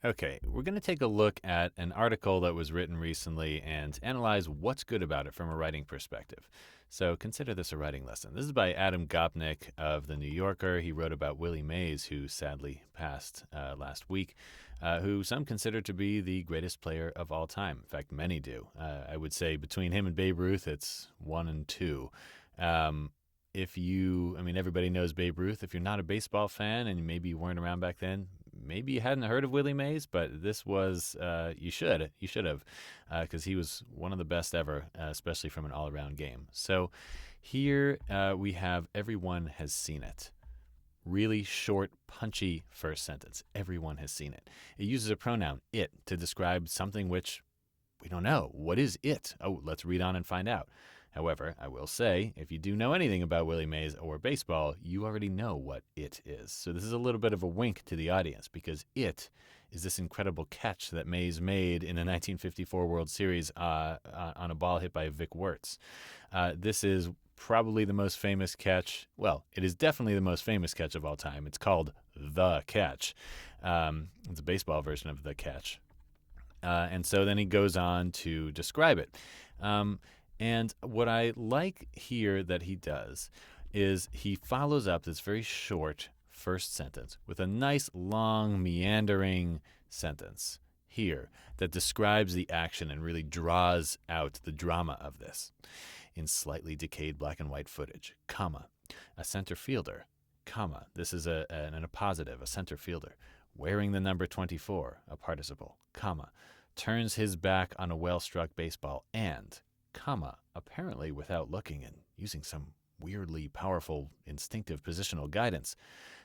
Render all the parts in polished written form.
Okay, we're going to take a look at an article that was written recently and analyze what's good about it from a writing perspective. So consider this a writing lesson. This is by Adam Gopnik of The New Yorker. He wrote about Willie Mays, who sadly passed last week, who some consider to be the greatest player of all time. In fact, many do. I would say between him and Babe Ruth, it's 1 and 2. Everybody knows Babe Ruth. If you're not a baseball fan and maybe you weren't around back then, maybe you hadn't heard of Willie Mays, but this was you should have, because he was one of the best ever, especially from an all-around game. So here we have everyone has seen it. Really short, punchy first sentence. Everyone has seen it. It uses a pronoun it to describe something which we don't know. What is it? Oh, let's read on and find out. However, I will say, if you do know anything about Willie Mays or baseball, you already know what it is. So this is a little bit of a wink to the audience, because it is this incredible catch that Mays made in the 1954 World Series on a ball hit by Vic Wertz. This is probably the most famous catch. Well, it is definitely the most famous catch of all time. It's called The Catch. It's a baseball version of The Catch. And so then he goes on to describe it. And what I like here that he does is he follows up this very short first sentence with a nice, long, meandering sentence here that describes the action and really draws out the drama of this. In slightly decayed black and white footage, comma, a center fielder, comma, this is a positive, a center fielder, wearing the number 24, a participle, comma, turns his back on a well-struck baseball and, comma, apparently without looking and using some weirdly powerful instinctive positional guidance.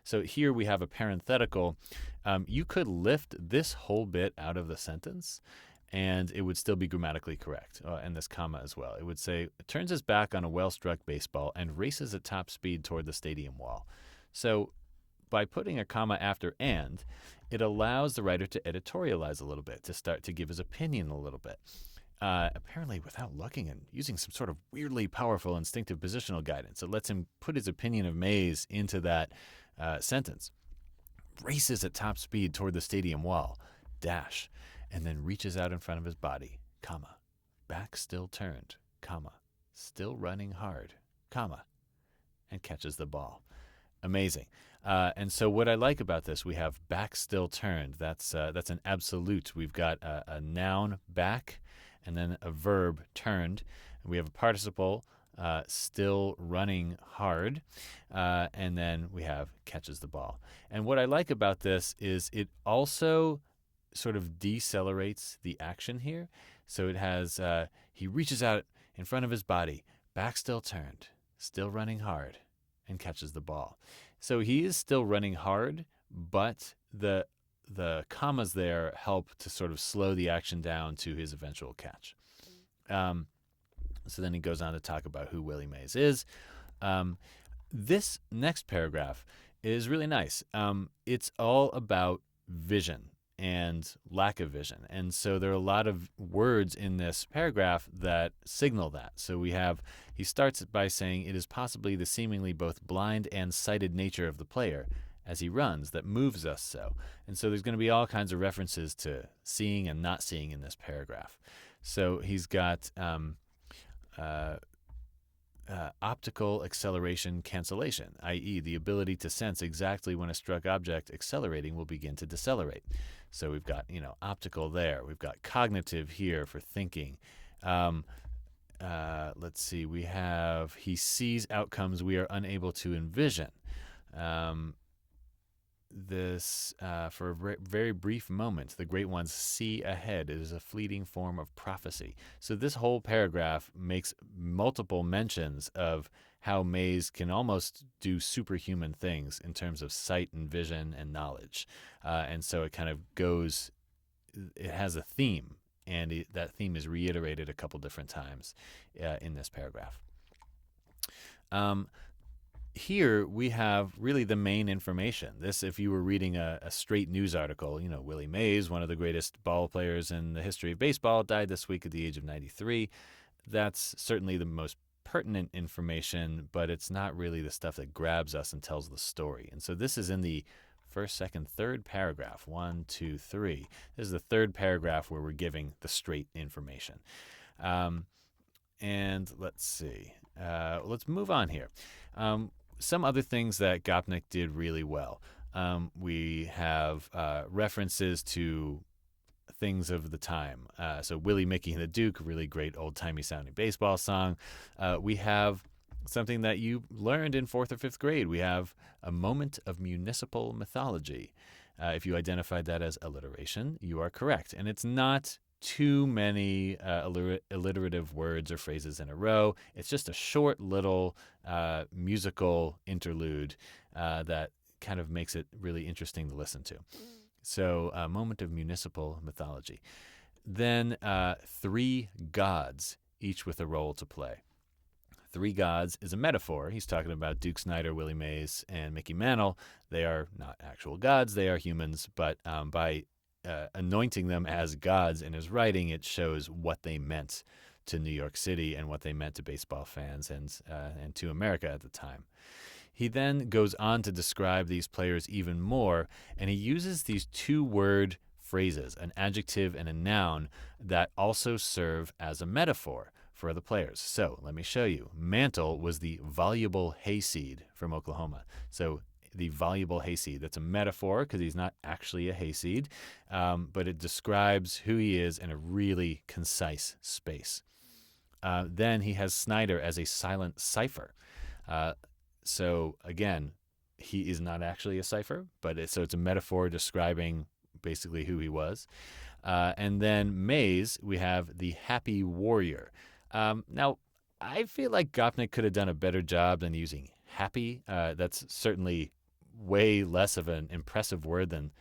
So here we have a parenthetical. You could lift this whole bit out of the sentence and it would still be grammatically correct, and this comma as well. It would say, turns his back on a well-struck baseball and races at top speed toward the stadium wall. So by putting a comma after and, it allows the writer to editorialize a little bit, to start to give his opinion a little bit. Apparently without looking and using some sort of weirdly powerful instinctive positional guidance. It lets him put his opinion of Mays into that sentence. Races at top speed toward the stadium wall, dash, and then reaches out in front of his body, comma, back still turned, comma, still running hard, comma, and catches the ball. Amazing. And so what I like about this, we have back still turned. That's an absolute. We've got a noun, back, and then a verb, turned. We have a participle, still running hard, and then we have catches the ball. And what I like about this is it also sort of decelerates the action here. So it has, he reaches out in front of his body, back still turned, still running hard, and catches the ball. So he is still running hard, but the commas there help to sort of slow the action down to his eventual catch. So then he goes on to talk about who Willie Mays is. This next paragraph is really nice. It's all about vision and lack of vision. And so there are a lot of words in this paragraph that signal that. So he starts by saying, it is possibly the seemingly both blind and sighted nature of the player as he runs that moves us so. And so there's going to be all kinds of references to seeing and not seeing in this paragraph. So he's got optical acceleration cancellation, i.e. the ability to sense exactly when a struck object accelerating will begin to decelerate. So we've got, optical there. We've got cognitive here for thinking. Let's see. We have he sees outcomes we are unable to envision. For a very brief moment, the great ones see ahead. It is a fleeting form of prophecy. So this whole paragraph makes multiple mentions of how Mays can almost do superhuman things in terms of sight and vision and knowledge. And so it kind of it has a theme, and that theme is reiterated a couple different times in this paragraph. Here we have really the main information. This, if you were reading a straight news article, Willie Mays, one of the greatest ball players in the history of baseball, died this week at the age of 93. That's certainly the most pertinent information, but it's not really the stuff that grabs us and tells the story. And so this is in the first, second, third paragraph. 1, 2, 3. This is the third paragraph where we're giving the straight information. And let's see. Let's move on here. Some other things that Gopnik did really well. We have references to things of the time. So Willie, Mickey, and the Duke, really great old-timey sounding baseball song. We have something that you learned in 4th or 5th grade. We have a moment of municipal mythology. If you identified that as alliteration, you are correct. And it's not too many alliterative words or phrases in a row. It's just a short little musical interlude that kind of makes it really interesting to listen to. So, a moment of municipal mythology. Then 3 gods, each with a role to play. 3 gods is a metaphor. He's talking about Duke Snider, Willie Mays, and Mickey Mantle. They are not actual gods. They are humans, but by anointing them as gods in his writing, it shows what they meant to New York City and what they meant to baseball fans and to America at the time. He then goes on to describe these players even more, and he uses these 2-word phrases, an adjective and a noun, that also serve as a metaphor for the players. So let me show you. Mantle was the voluble hayseed from Oklahoma. So the voluble hayseed, that's a metaphor because he's not actually a hayseed, but it describes who he is in a really concise space. Then he has Snider as a silent cipher. So again, he is not actually a cipher, but it's a metaphor describing basically who he was. And then Mays, we have the happy warrior. Now, I feel like Gopnik could have done a better job than using happy. That's certainly way less of an impressive word than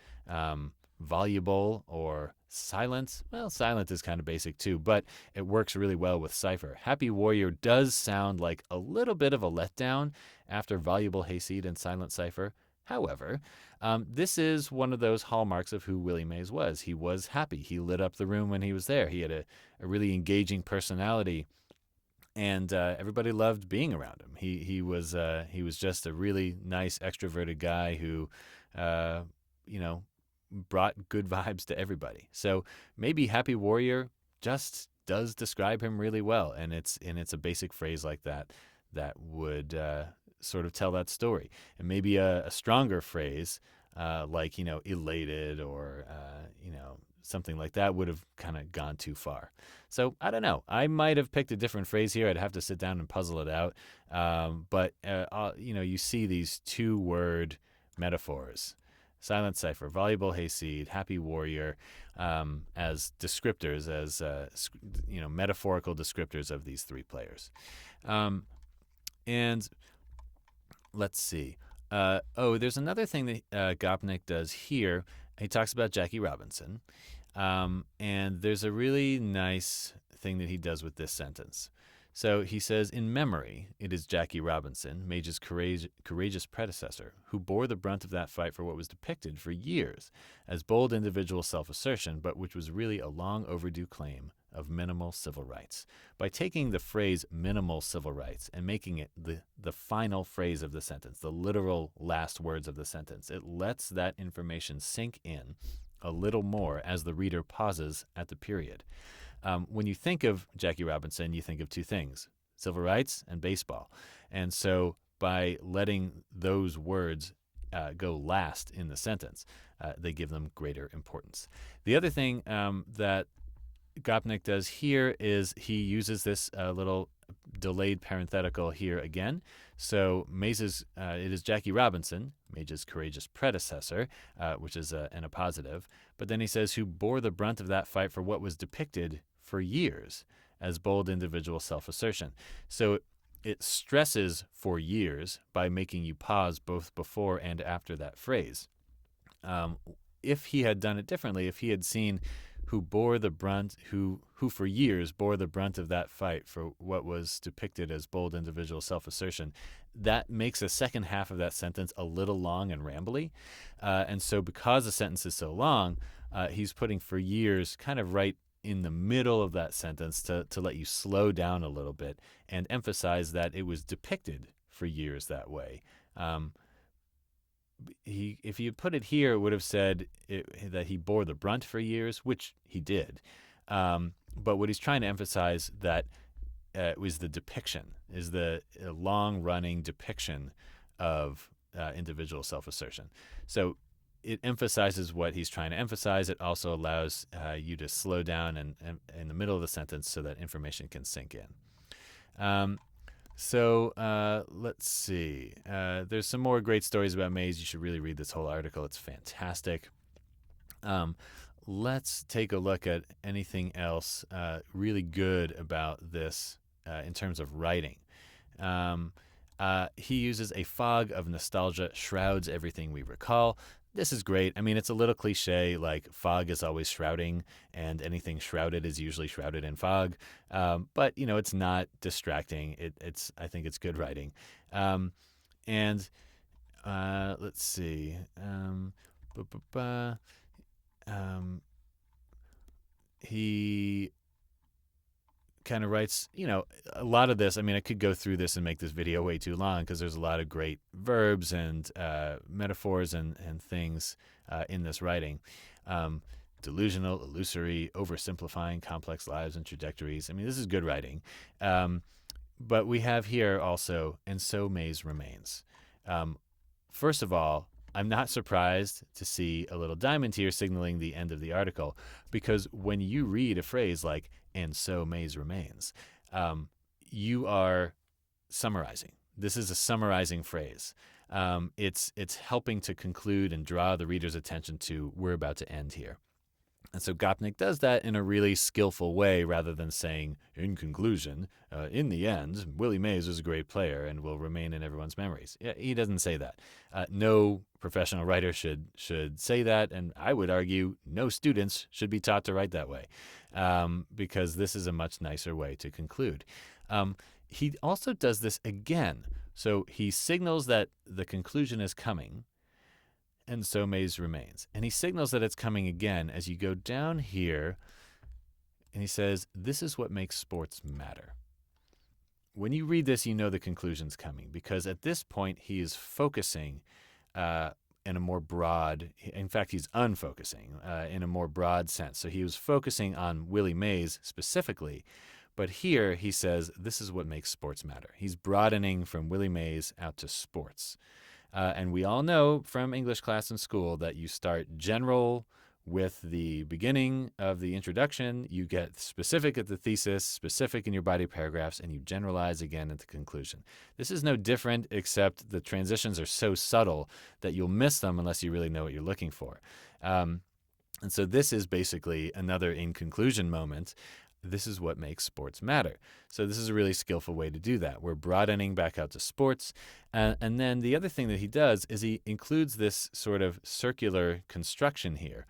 voluble or silent. Well, silent is kind of basic too, but it works really well with cipher. Happy warrior does sound like a little bit of a letdown after voluble hayseed and silent cipher. However, this is one of those hallmarks of who Willie Mays was. He was happy. He lit up the room when he was there. He had a really engaging personality, and everybody loved being around him. He was just a really nice extroverted guy who, brought good vibes to everybody. So maybe Happy Warrior just does describe him really well, and it's a basic phrase like that would sort of tell that story. And maybe a stronger phrase like elated or something like that would have kind of gone too far. So I don't know. I might have picked a different phrase here. I'd have to sit down and puzzle it out. But you see these 2-word metaphors. Silent cipher, voluble hayseed, happy warrior, as descriptors, as metaphorical descriptors of these 3 players. And let's see. There's another thing that Gopnik does here. He talks about Jackie Robinson, and there's a really nice thing that he does with this sentence. So he says, in memory, it is Jackie Robinson, Mage's courageous predecessor, who bore the brunt of that fight for what was depicted for years as bold individual self-assertion, but which was really a long overdue claim of minimal civil rights. By taking the phrase minimal civil rights and making it the final phrase of the sentence, the literal last words of the sentence, it lets that information sink in a little more as the reader pauses at the period. When you think of Jackie Robinson, you think of 2 things, civil rights and baseball. And so by letting those words go last in the sentence, they give them greater importance. The other thing that Gopnik does here is he uses this little delayed parenthetical here again. So it is Jackie Robinson, Mage's courageous predecessor, which is in a positive. But then he says, who bore the brunt of that fight for what was depicted for years as bold individual self-assertion. So it stresses for years by making you pause both before and after that phrase. If he had done it differently, if he had seen who bore the brunt, who for years bore the brunt of that fight for what was depicted as bold individual self-assertion, that makes the second half of that sentence a little long and rambly. And so because the sentence is so long, he's putting for years kind of right in the middle of that sentence to let you slow down a little bit and emphasize that it was depicted for years that way. if he had put it here, it would have said that he bore the brunt for years, which he did. But what he's trying to emphasize that was the depiction, is the long-running depiction of individual self-assertion. So it emphasizes what he's trying to emphasize. It also allows you to slow down and in the middle of the sentence so that information can sink in. So let's see. There's some more great stories about Mays. You should really read this whole article. It's fantastic. Let's take a look at anything else really good about this in terms of writing. He uses a fog of nostalgia shrouds everything we recall. This is great. I mean, it's a little cliche, like fog is always shrouding, and anything shrouded is usually shrouded in fog. But it's not distracting. I think it's good writing. And let's see. He kind of writes, a lot of this. I mean, I could go through this and make this video way too long because there's a lot of great verbs and metaphors and things in this writing. Delusional, illusory, oversimplifying complex lives and trajectories. I mean, this is good writing. But we have here also, and so Mays remains. First of all, I'm not surprised to see a little diamond here signaling the end of the article, because when you read a phrase like, and so Mays remains, you are summarizing. This is a summarizing phrase. It's helping to conclude and draw the reader's attention to, we're about to end here. And so Gopnik does that in a really skillful way, rather than saying, in conclusion, in the end, Willie Mays was a great player and will remain in everyone's memories. Yeah, he doesn't say that. No professional writer should say that, and I would argue no students should be taught to write that way, because this is a much nicer way to conclude. He also does this again. So he signals that the conclusion is coming, and so Mays remains. And he signals that it's coming again as you go down here, and he says, this is what makes sports matter. When you read this, you know the conclusion's coming, because at this point he is focusing in a more broad, in fact, he's unfocusing in a more broad sense. So he was focusing on Willie Mays specifically, but here he says, this is what makes sports matter. He's broadening from Willie Mays out to sports. And we all know from English class in school that you start general with the beginning of the introduction, you get specific at the thesis, specific in your body paragraphs, and you generalize again at the conclusion. This is no different, except the transitions are so subtle that you'll miss them unless you really know what you're looking for. And so this is basically another in conclusion moment. This is what makes sports matter. So this is a really skillful way to do that. We're broadening back out to sports. And then the other thing that he does is he includes this sort of circular construction here.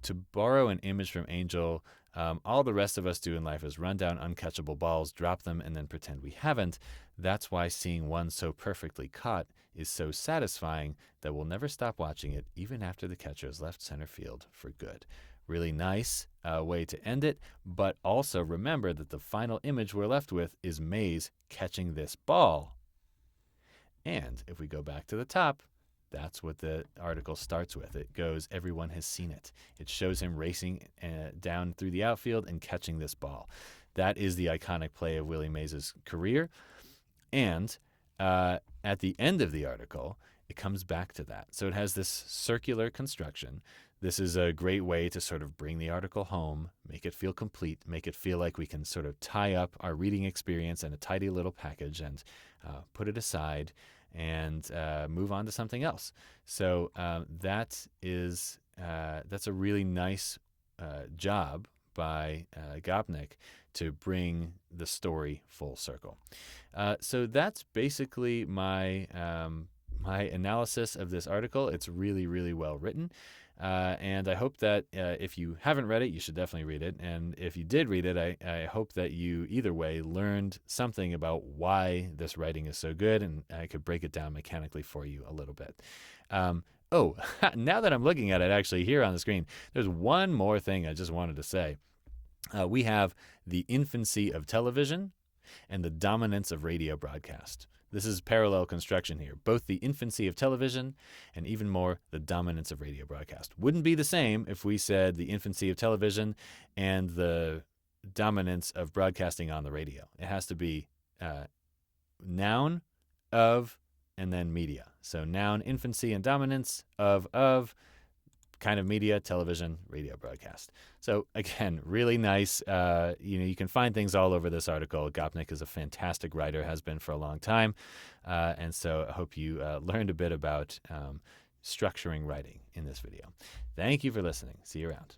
To borrow an image from Angel, all the rest of us do in life is run down uncatchable balls, drop them, and then pretend we haven't. That's why seeing one so perfectly caught is so satisfying that we'll never stop watching it, even after the catcher has left center field for good. Really nice way to end it, but also remember that the final image we're left with is Mays catching this ball. And if we go back to the top, that's what the article starts with. It goes, everyone has seen it. It shows him racing down through the outfield and catching this ball. That is the iconic play of Willie Mays' career. And at the end of the article, it comes back to that. So it has this circular construction. This is a great way to sort of bring the article home, make it feel complete, make it feel like we can sort of tie up our reading experience in a tidy little package and put it aside and move on to something else. So that's a really nice job by Gopnik to bring the story full circle. So that's basically my analysis of this article. It's really, really well written. And I hope that if you haven't read it, you should definitely read it. And if you did read it, I hope that you either way learned something about why this writing is so good, and I could break it down mechanically for you a little bit. Now that I'm looking at it actually here on the screen, there's one more thing I just wanted to say. We have the infancy of television and the dominance of radio broadcast. This is parallel construction here. Both the infancy of television and even more the dominance of radio broadcast. Wouldn't be the same if we said the infancy of television and the dominance of broadcasting on the radio. It has to be noun, of, and then media. So noun, infancy, and dominance of, kind of media, television, radio broadcast. So again, really nice. You can find things all over this article. Gopnik is a fantastic writer, has been for a long time. And so I hope you learned a bit about structuring writing in this video. Thank you for listening. See you around.